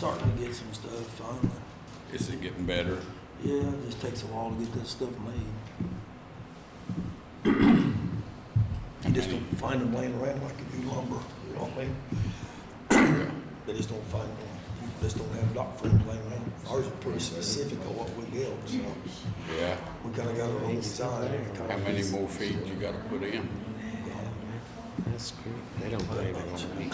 starting to get some stuff finally. Is it getting better? Yeah, it just takes a while to get this stuff made. You just don't find them laying around like you do lumber, you know what I mean? They just don't find them, you just don't have dock frames laying around. Ours are pretty specific on what we build, so Yeah. we kinda got our own design. How many more feet you gotta put in? That's good. They don't pay it on me.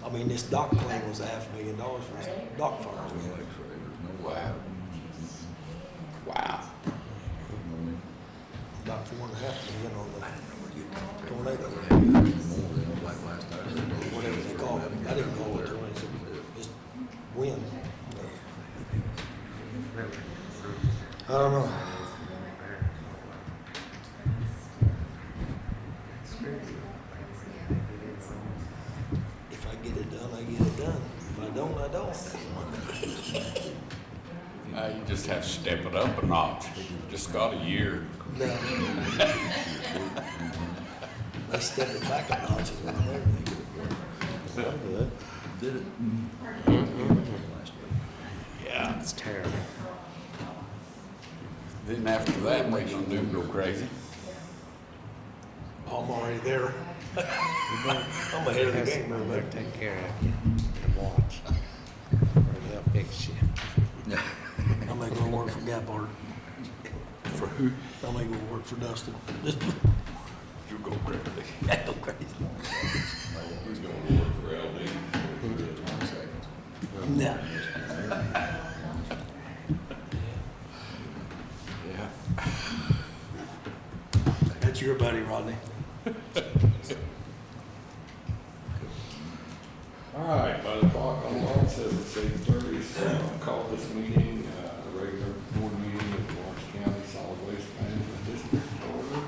I mean, this dock claim was $500,000 for this dock fires we had. Wow. Wow. About $4.5 million on the tornado. Whatever they call it. I didn't call it tornado, just wind. I don't know. If I get it done, I get it done. If I don't, I don't. You just have to step it up a notch. You just got a year. No. They step it back a notch is what I'm doing. Yeah. It's terrible. Then after that, they gonna do go crazy. I'm already there. I'm ahead of the game, They'll everybody. take care of you and watch. Or they'll fix you. I'm gonna go work for Gap Art. For who? I'm gonna go work for Dustin. Just You go crazy. go crazy. Who's gonna work for LD? No. Yeah. That's your buddy, Rodney. All right, by the clock on the wall says it's 8:30, so I'll call this meeting, the regular board meeting of the Lawrence County Solid Waste Management District to order.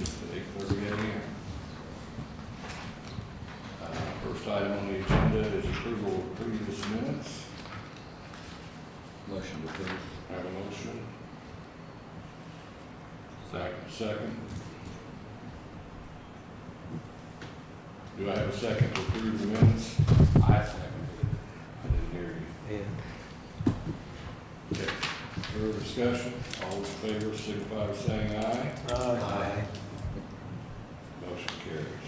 It's 8:30 a.m. First item on the agenda is approval of previous minutes. Motion to approve. Have a motion. Second. Do I have a second to approve the minutes? I second I didn't hear you. Yeah. Okay. Further discussion? All in favor, signify by saying aye. Aye. Motion carries.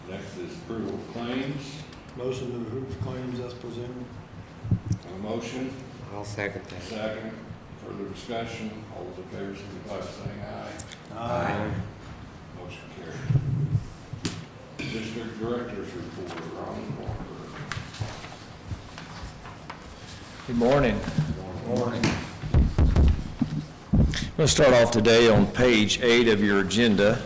Next is approval of claims. Motion to approve claims as presented. A motion, I'll second that. second. Further discussion? All those in favor, signify by saying aye. Motion carries. District Director's Report, Ron Walker. Good morning. Morning. I'm going to start off today on page 8 of your agenda.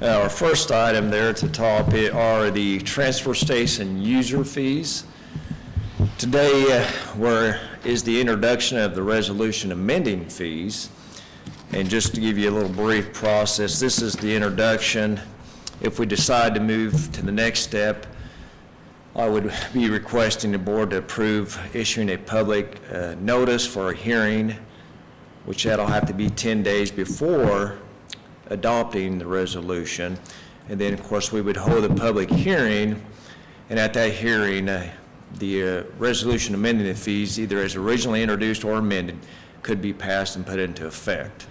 Our first item there at the top are the transfer station user fees. Today is the introduction of the resolution amending fees. And just to give you a little brief process, this is the introduction. If we decide to move to the next step, I would be requesting the board to approve issuing a public notice for a hearing, which that'll have to be 10 days before adopting the resolution. And then, of course, we would hold a public hearing, and at that hearing, the resolution amending the fees, either as originally introduced or amended, could be passed and put into effect.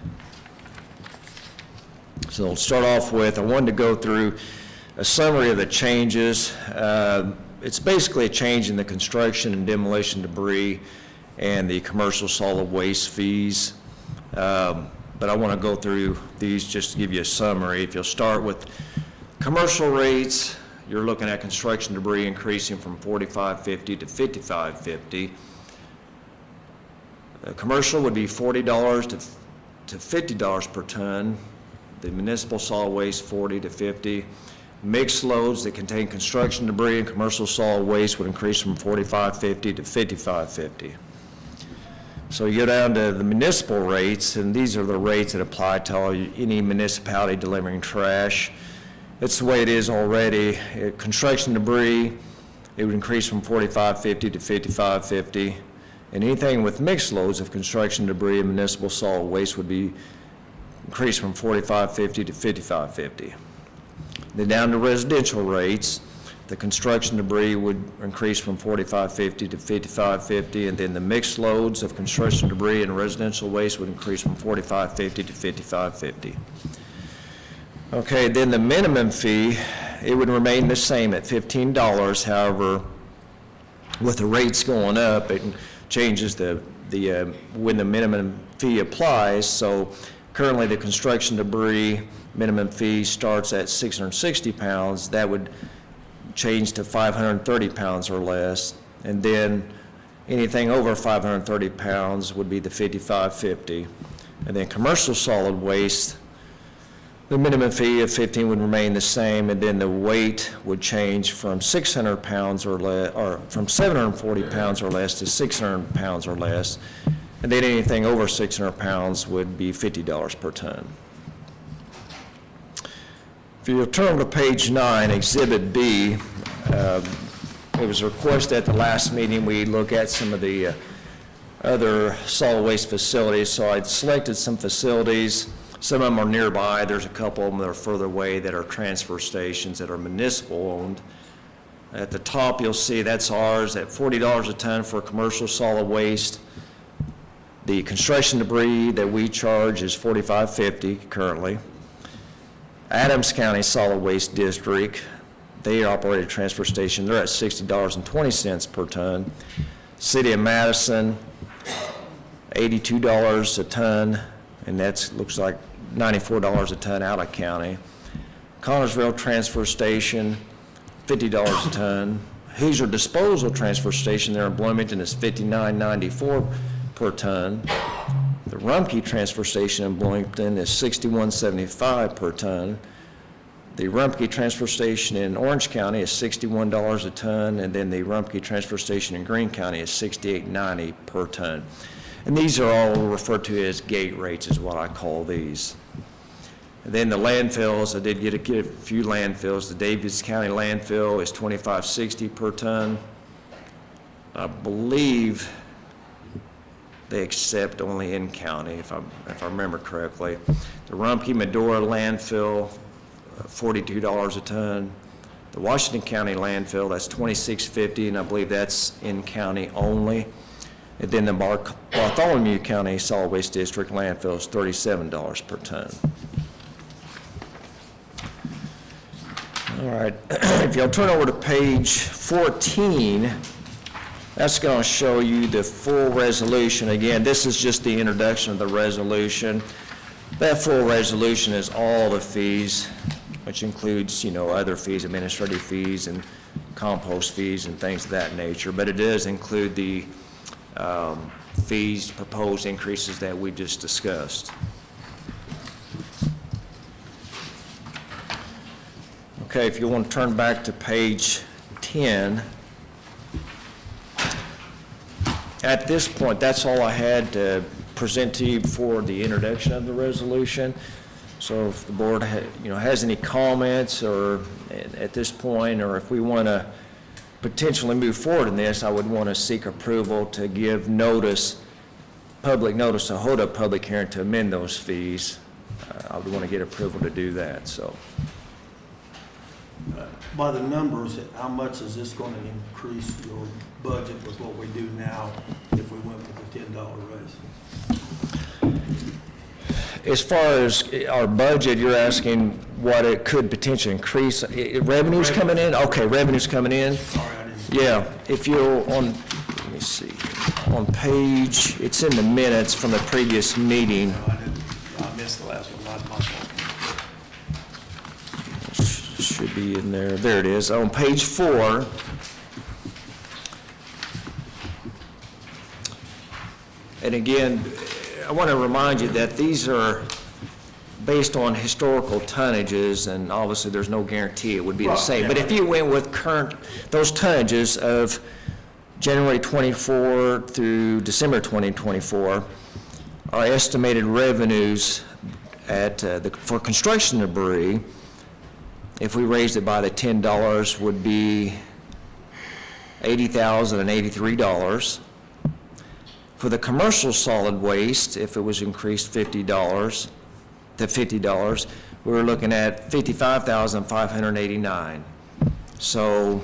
So I'll start off with, I wanted to go through a summary of the changes. It's basically a change in the construction and demolition debris and the commercial solid waste fees. But I want to go through these just to give you a summary. If you'll start with commercial rates, you're looking at construction debris increasing from $45.50 to $55.50. Commercial would be $40 to $50 per ton. The municipal solid waste, $40 to $50. Mixed loads that contain construction debris and commercial solid waste would increase from $45.50 to $55.50. So you go down to the municipal rates, and these are the rates that apply to any municipality delivering trash. It's the way it is already. Construction debris, it would increase from $45.50 to $55.50. And anything with mixed loads of construction debris and municipal solid waste would be increased from $45.50 to $55.50. Then down to residential rates, the construction debris would increase from $45.50 to $55.50, and then the mixed loads of construction debris and residential waste would increase from $45.50 to $55.50. Okay, then the minimum fee, it would remain the same at $15. However, with the rates going up, it changes when the minimum fee applies. So currently, the construction debris minimum fee starts at 660 pounds. That would change to 530 pounds or less. And then anything over 530 pounds would be the $55.50. And then commercial solid waste, the minimum fee of 15 would remain the same, and then the weight would change from 600 pounds or less, or from 740 pounds or less to 600 pounds or less. And then anything over 600 pounds would be $50 per ton. If you turn to page 9, Exhibit B, it was a request at the last meeting we look at some of the other solid waste facilities. So I'd selected some facilities. Some of them are nearby. There's a couple of them that are further away that are transfer stations that are municipal owned. At the top, you'll see that's ours at $40 a ton for commercial solid waste. The construction debris that we charge is $45.50 currently. Adams County Solid Waste District, they operate a transfer station. They're at $60.20 per ton. City of Madison, $82 a ton, and that looks like $94 a ton out of county. Connersville Transfer Station, $50 a ton. Hoosier Disposal Transfer Station there in Bloomington is $59.94 per ton. The Rumpke Transfer Station in Bloomington is $61.75 per ton. The Rumpke Transfer Station in Orange County is $61 a ton, and then the Rumpke Transfer Station in Greene County is $68.90 per ton. And these are all referred to as gate rates is what I call these. And then the landfills, I did get a few landfills. The Davies County landfill is $25.60 per ton. I believe they accept only in county, if I remember correctly. The Rumpke Medora landfill, $42 a ton. The Washington County landfill, that's $26.50, and I believe that's in county only. And then the Bartholomew County Solid Waste District landfill is $37 per ton. All right, if you'll turn over to page 14, that's going to show you the full resolution. Again, this is just the introduction of the resolution. That full resolution is all the fees, which includes, other fees, administrative fees and compost fees and things of that nature. But it does include the fees, proposed increases that we just discussed. Okay, if you want to turn back to page 10. At this point, that's all I had to present to you before the introduction of the resolution. So if the board has any comments or at this point, or if we want to potentially move forward in this, I would want to seek approval to give notice, public notice, to hold a public hearing to amend those fees. I would want to get approval to do that, so. By the numbers, how much is this going to increase your budget with what we do now if we went with the $10 raise? As far as our budget, you're asking what it could potentially increase. Revenues coming in? Okay, revenues coming in. Sorry, I didn't. Yeah, if you're on, let me see, on page, it's in the minutes from the previous meeting. I missed the last one, not my fault. Should be in there. There it is. On page 4, and again, I want to remind you that these are based on historical tonnages, and obviously there's no guarantee it would be the same. But if you went with those tonnages of January 24 through December 2024, our estimated revenues for construction debris, if we raised it by the $10, would be $80,083. For the commercial solid waste, if it was increased $50 to $50, we were looking at $55,589. So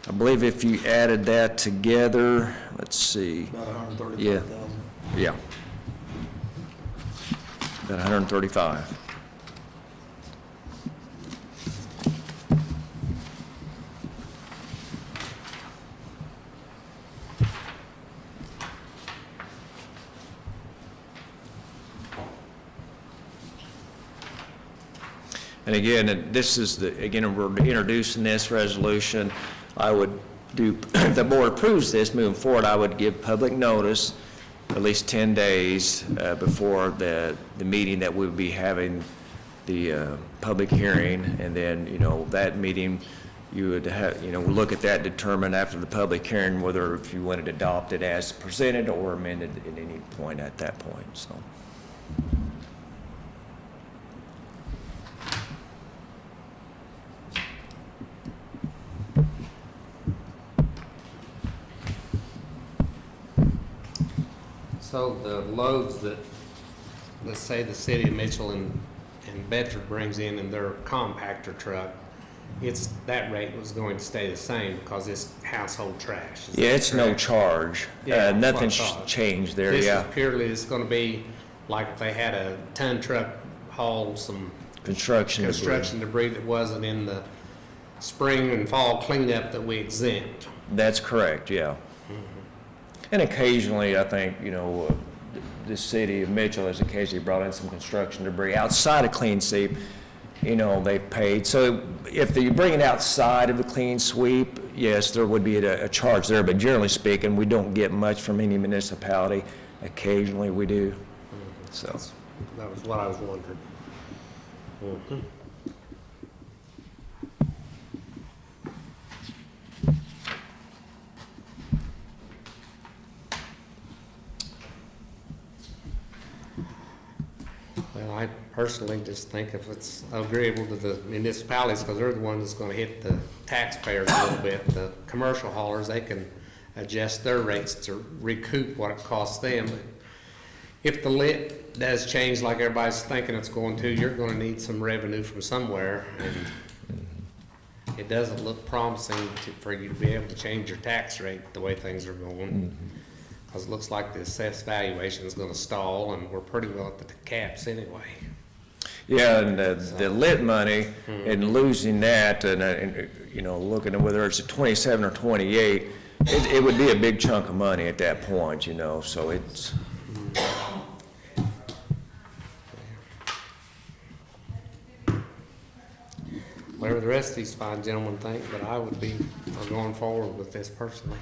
I believe if you added that together, let's see, About Yeah. 135,000. yeah. About 135. And again, this is again, we're introducing this resolution. I would do, if the board approves this moving forward, I would give public notice at least 10 days before the meeting that we would be having the public hearing. And then, that meeting, you would have, look at that, determine after the public hearing whether if you wanted to adopt it as presented or amended at any point at that point, so. So the loads that, let's say the city of Mitchell and Bedford brings in their compactor truck, that rate was going to stay the same because it's household trash. Is Yeah, that it's no correct? charge. Yeah, that's what I Nothing's thought. changed there, This yeah. is purely, it's gonna be like if they had a ton truck haul some Construction debris. construction debris that wasn't in the spring and fall cleanup that we exempt. That's correct, yeah. And occasionally, I think, the city of Mitchell has occasionally brought in some construction debris outside of clean sweep, they've paid. So if you bring it outside of the clean sweep, yes, there would be a charge there, but generally speaking, we don't get much from any municipality. Occasionally, we do, so. That was what I was wondering. Well, I personally just think if it's agreeable to the municipalities, because they're the ones that's gonna hit the taxpayers a little bit, the commercial haulers, they can adjust their rates to recoup what it costs them. If the lit does change like everybody's thinking it's going to, you're gonna need some revenue from somewhere, and it doesn't look promising for you to be able to change your tax rate the way things are going. Because it looks like the assessed valuation is gonna stall, and we're pretty well at the caps anyway. Yeah, and the lit money and losing that and looking at whether it's a 27 or 28, it would be a big chunk of money at that point, so it's. Whatever the rest of these fine gentlemen think, but I would be going forward with this personally.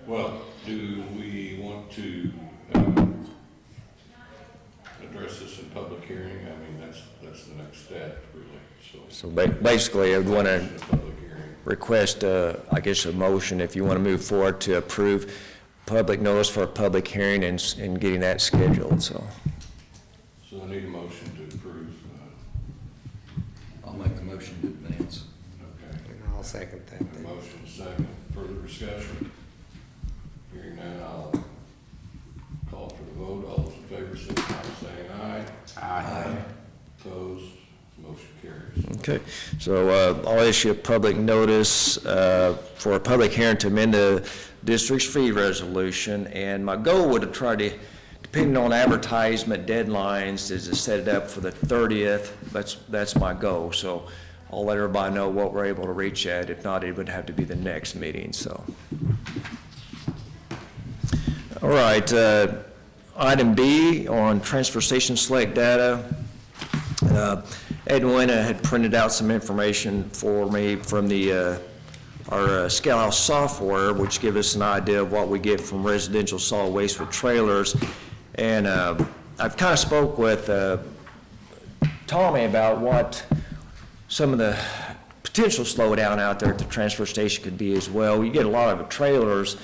Well, do we want to address this in public hearing? I mean, that's the next step, really, so. So basically, I would want to In a public hearing. request, I guess, a motion if you want to move forward to approve public notice for a public hearing and getting that scheduled, so. So I need a motion to approve, I'll make the motion to advance. okay. And I'll second that. A motion second, further discussion? Hearing none, I'll call for the vote. All those in favor, signify by saying aye. Aye. Opposed, motion carries. Okay, so I'll issue a public notice for a public hearing to amend the district's fee resolution, and my goal would have tried to, depending on advertisement deadlines, is to set it up for the 30th. That's my goal, so I'll let everybody know what we're able to reach at. If not, it would have to be the next meeting, so. All right, item B on transfer station select data. Ed Wynna had printed out some information for me from our scale house software, which give us an idea of what we get from residential solid waste with trailers. And I've kind of spoke with Tommy about what some of the potential slowdown out there at the transfer station could be as well. You get a lot of trailers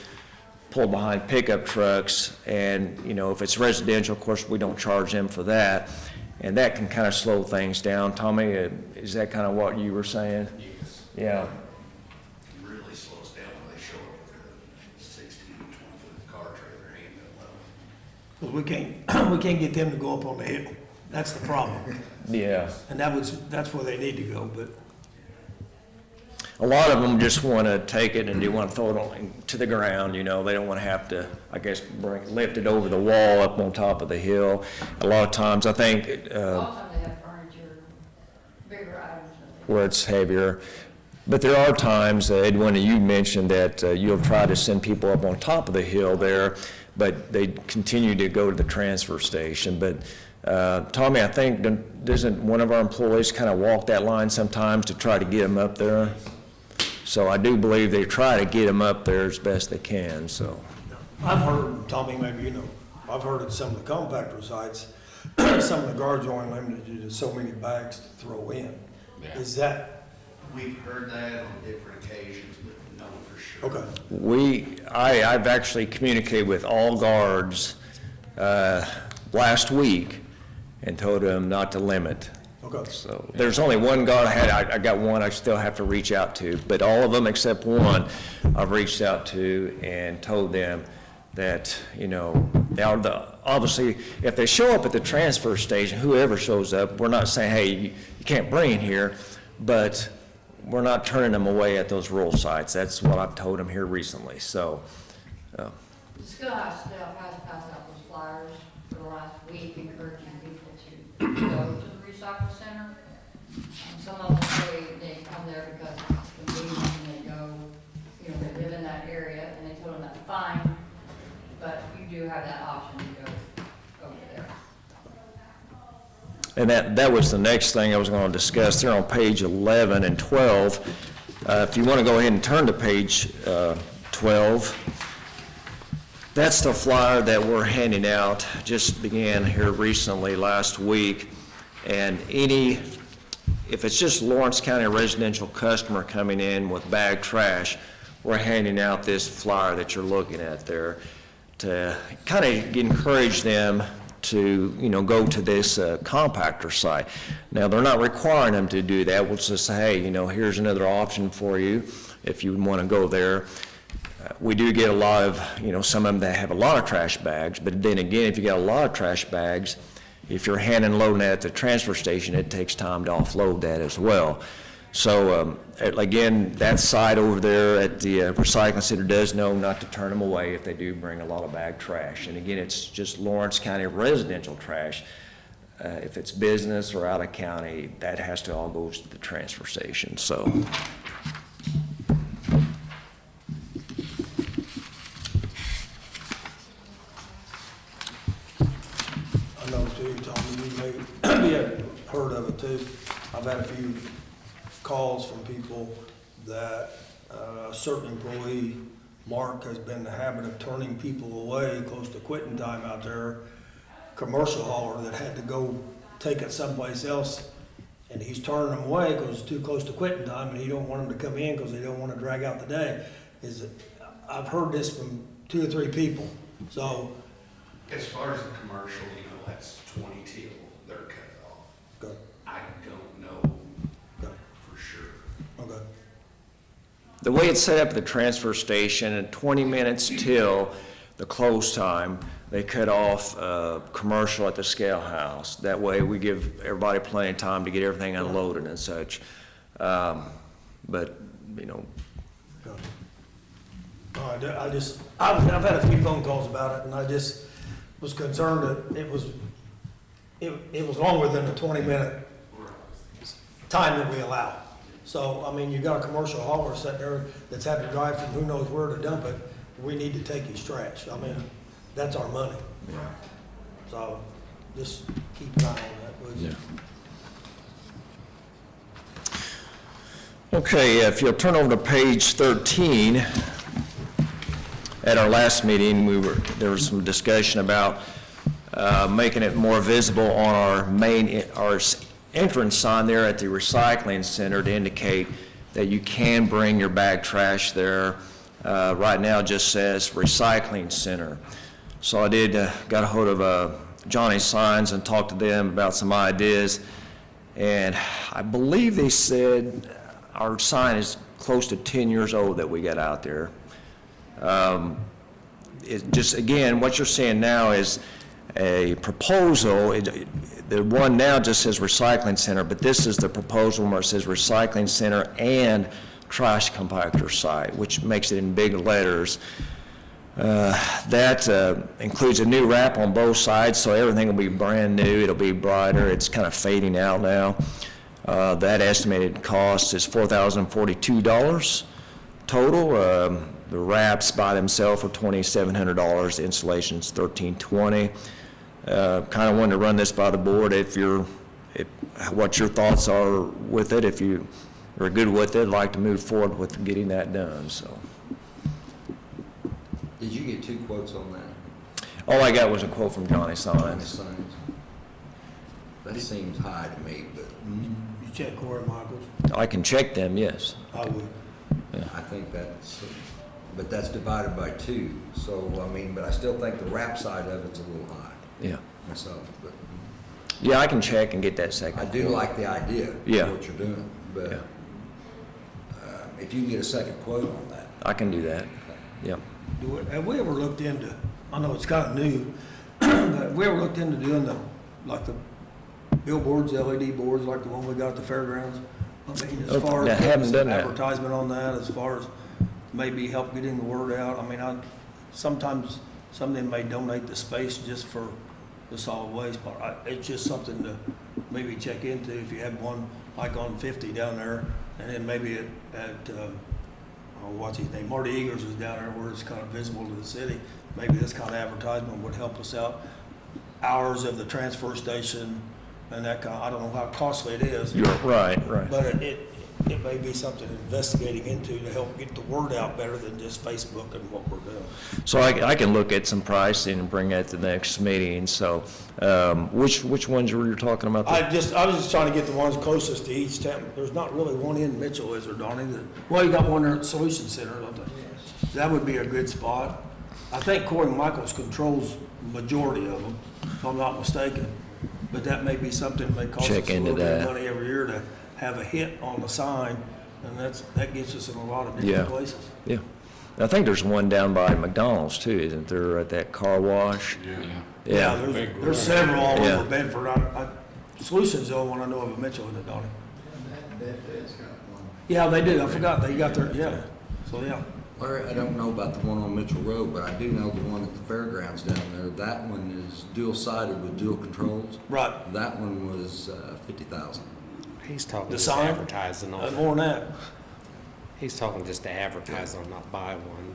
pulled behind pickup trucks, and if it's residential, of course, we don't charge them for that, and that can kind of slow things down. Tommy, is that kind of what you were saying? Yes. Yeah. It really slows down when they show up there. Because we can't, we can't get them to go up on the hill. That's the problem. Yeah. And that's where they need to go, but A lot of them just want to take it and they want to throw it on, to the ground, you know, they don't want to have to, I guess, lift it over the wall up on top of the hill. A lot of times, I think, A lot of times they have furniture, bigger items. where it's heavier. But there are times, Edwin, you mentioned that you'll try to send people up on top of the hill there, but they continue to go to the transfer station. But Tommy, I think, doesn't one of our employees kind of walk that line sometimes to try to get them up there? So I do believe they try to get them up there as best they can, so. I've heard, Tommy, maybe you know, I've heard at some of the compactor sites, some of the guards are only limited to so many bags to throw in. Yeah. Is that, We've heard that on different occasions, but no for sure. okay, I've actually communicated with all guards last week and told them not to limit. okay. So there's only one guard I got one I still have to reach out to, but all of them except one I've reached out to and told them that, you know, obviously, if they show up at the transfer station, whoever shows up, we're not saying, hey, you can't bring it here, but we're not turning them away at those rural sites. That's what I've told them here recently, so. The Schoolhouse staff has passed out those flyers for the last week encouraging people to go to the recycle center. Some of them say they come there because it's convenient and they go, you know, they live in that area and they told them that's fine, but you do have that option to go over there. And that was the next thing I was going to discuss there on page 11 and 12. If you want to go ahead and turn to page 12, that's the flyer that we're handing out, just began here recently, last week. And if it's just Lawrence County residential customer coming in with bag trash, we're handing out this flyer that you're looking at there to kind of encourage them to, you know, go to this compactor site. Now, they're not requiring them to do that. We'll just say, hey, you know, here's another option for you if you want to go there. We do get a lot of, you know, some of them that have a lot of trash bags, but then again, if you got a lot of trash bags, if you're hand and loading that at the transfer station, it takes time to offload that as well. So, again, that site over there at the recycling center does know not to turn them away if they do bring a lot of bag trash. And again, it's just Lawrence County residential trash. If it's business or out of county, that has to all go to the transfer station, so. I know too, Tommy, you may have heard of it too. I've had a few calls from people that a certain employee, Mark, has been in the habit of turning people away close to quitting time out there. Commercial hauler that had to go take it someplace else, and he's turning them away because it's too close to quitting time, and he don't want them to come in because they don't want to drag out the day. I've heard this from 2 or 3 people, so. As far as the commercial, you know, that's 20 till they're cut off. Good, I don't know good, for sure. okay. The way it's set up at the transfer station, at 20 minutes till the close time, they cut off commercial at the scale house. That way, we give everybody plenty of time to get everything unloaded and such. But, you know, Good. All right, I've had a few phone calls about it, and I just was concerned that it was longer than the 20-minute time that we allow. So, I mean, you got a commercial hauler sitting there that's had to drive from who knows where to dump it. We need to take his trash. I mean, that's our money. So, just keep an eye on that, would you? okay, if you'll turn over to page 13, at our last meeting, there was some discussion about making it more visible on our entrance sign there at the recycling center to indicate that you can bring your bag trash there. Right now it just says recycling center. So I got a hold of Johnny Signs and talked to them about some ideas. And I believe they said our sign is close to 10 years old that we got out there. It just, again, what you're seeing now is a proposal. The one now just says recycling center, but this is the proposal where it says recycling center and trash compactor site, which makes it in big letters. That includes a new wrap on both sides, so everything will be brand new. It'll be brighter. It's kind of fading out now. That estimated cost is $4,042 total. The wraps by themselves are $2,700. Installation's $1,320. Kind of wanted to run this by the board what your thoughts are with it. If you are good with it, I'd like to move forward with getting that done, so. Did you get 2 quotes on that? All I got was a quote from Johnny On the Sines. signs? That seems high to me, but You check Corey Michaels? I can check them, yes. I would. I think but that's divided by 2. So, I mean, but I still think the wrap side of it's a little high Yeah. myself. But Yeah, I can check and get that second. I do quote. like the idea of Yeah. what you're doing, but Yeah. if you can get a second quote on that. I can do that, yeah. Have we ever looked into, I know it's kind of new, but have we ever looked into doing the billboards, LED boards, like the one we got at the fairgrounds? I mean, as far I as haven't putting done some that. advertisement on that, as far as maybe help getting the word out. I mean, sometimes some of them may donate the space just for the solid waste part. It's just something to maybe check into if you have one like on 50 down there, and then maybe at what's his name, Marty Eagers is down there where it's kind of visible to the city. Maybe this kind of advertisement would help us out. Hours of the transfer station and that kind, I don't know how costly it is. You're right. But it may be something investigating into to help get the word out better than just Facebook and what we're doing. So I can look at some pricing and bring that to the next meeting, so, which ones were you talking about? I was just trying to get the ones closest to each town. There's not really one in Mitchell, is there, Donnie? Well, you got one there at Solution Center, don't they? That would be a good spot. I think Corey Michaels controls the majority of them, if I'm not mistaken. But that may be something that may cost us Check a into little bit of that. money every year to have a hit on the sign, and that gets us in a lot of Yeah. different places. Yeah. I think there's one down by McDonald's too, isn't there, at that car wash? Yeah, there's several all Yeah. over Bedford. Solution's the only one I know of in Mitchell, isn't it, Donnie? Yeah, they do. I forgot. They got their, yeah. So, yeah. Larry, I don't know about the one on Mitchell Road, but I do know the one at the fairgrounds down there. That one is dual-sided with dual controls. Right. That one was 50,000. He's talking The just sign? advertising on it. More than that. He's talking just to advertise on, not buy one.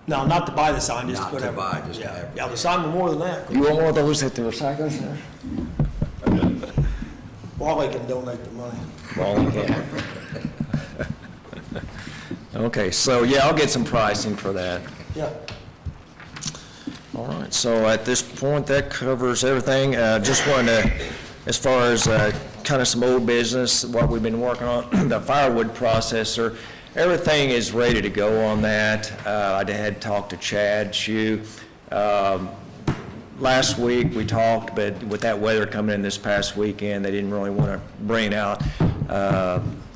No, not to buy the sign, just to Not put to it. buy, just to Yeah, advertise. yeah, the sign was more than that. You want one of those at the recycling center? Wally can donate the money. Well, yeah. Okay, so yeah, I'll get some pricing for that. Yeah. All right, so at this point, that covers everything. Just wanted to, as far as kind of some old business, what we've been working on, the firewood processor, everything is ready to go on that. I had talked to Chad Shue. Last week, we talked, but with that weather coming in this past weekend, they didn't really want to bring it out.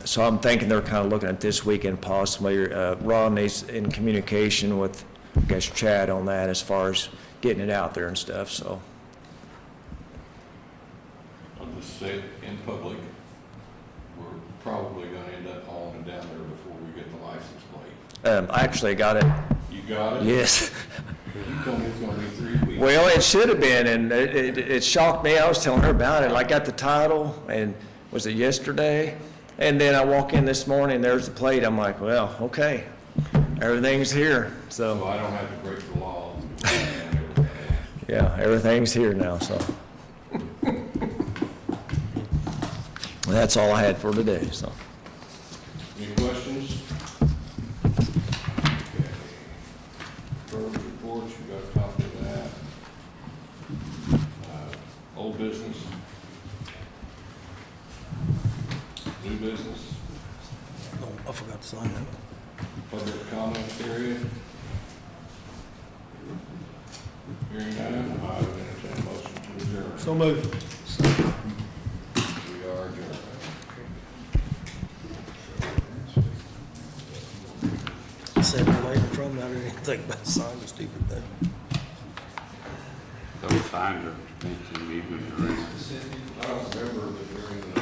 So I'm thinking they're kind of looking at this weekend possibly. Rodney's in communication with, I guess, Chad on that as far as getting it out there and stuff, so. I'll just say it in public, we're probably gonna end up hauling it down there before we get the license plate. I actually got it, You got it? yes. You told me it's gonna be 3 weeks. Well, it should have been, and it shocked me. I was telling her about it. I got the title, and was it yesterday? And then I walk in this morning, there's the plate. I'm like, well, okay, everything's here, So so, I don't have to break the law. yeah, everything's here now, so. That's all I had for today, so. Any questions? Okay. First reports, you got a copy of that. Old business. New business, No, I forgot to sign that. public comment period. Hearing none, I would entertain a motion to adjourn. So moved. We are adjourned. Sitting late in front of that, I didn't think about signing the stupid thing. Those signs are expensive even around. I don't remember, but during the,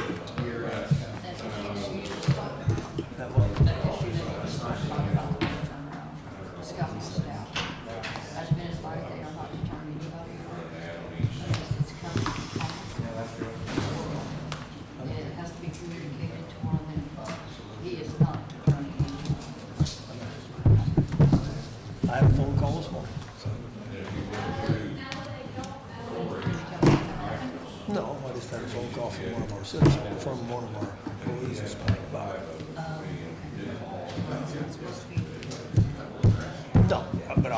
That's what she used to talk about. That one. That's what she used to talk about the turnaround. Scott and Stout. That's been his life, they are not determined anybody. It's coming. And it has to be communicated to one of them. He is not determining anyone. I had a phone call this morning. No, I just had a phone call from one of our citizens, from one of our employees this morning about it. No, but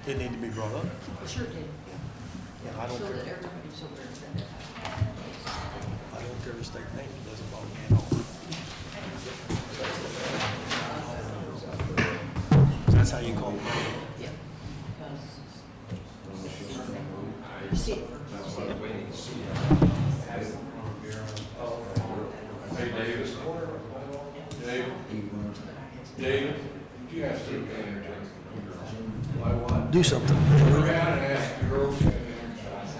it need to be brought up. Sure did. And I don't So that care, everybody's aware of that. I don't care the state name, it doesn't bother me at all. That's how you call it. Yeah. See, hey, Davis. David, you have to entertain. Do something. Go around and ask the girls to energize.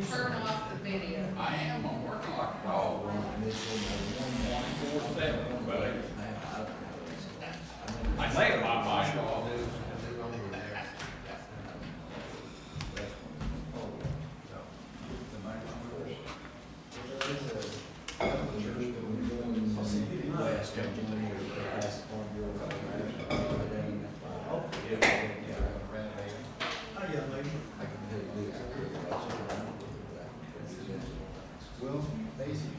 turn off the video. I am, I'm working like a dog. I think my mic off. Well, basically.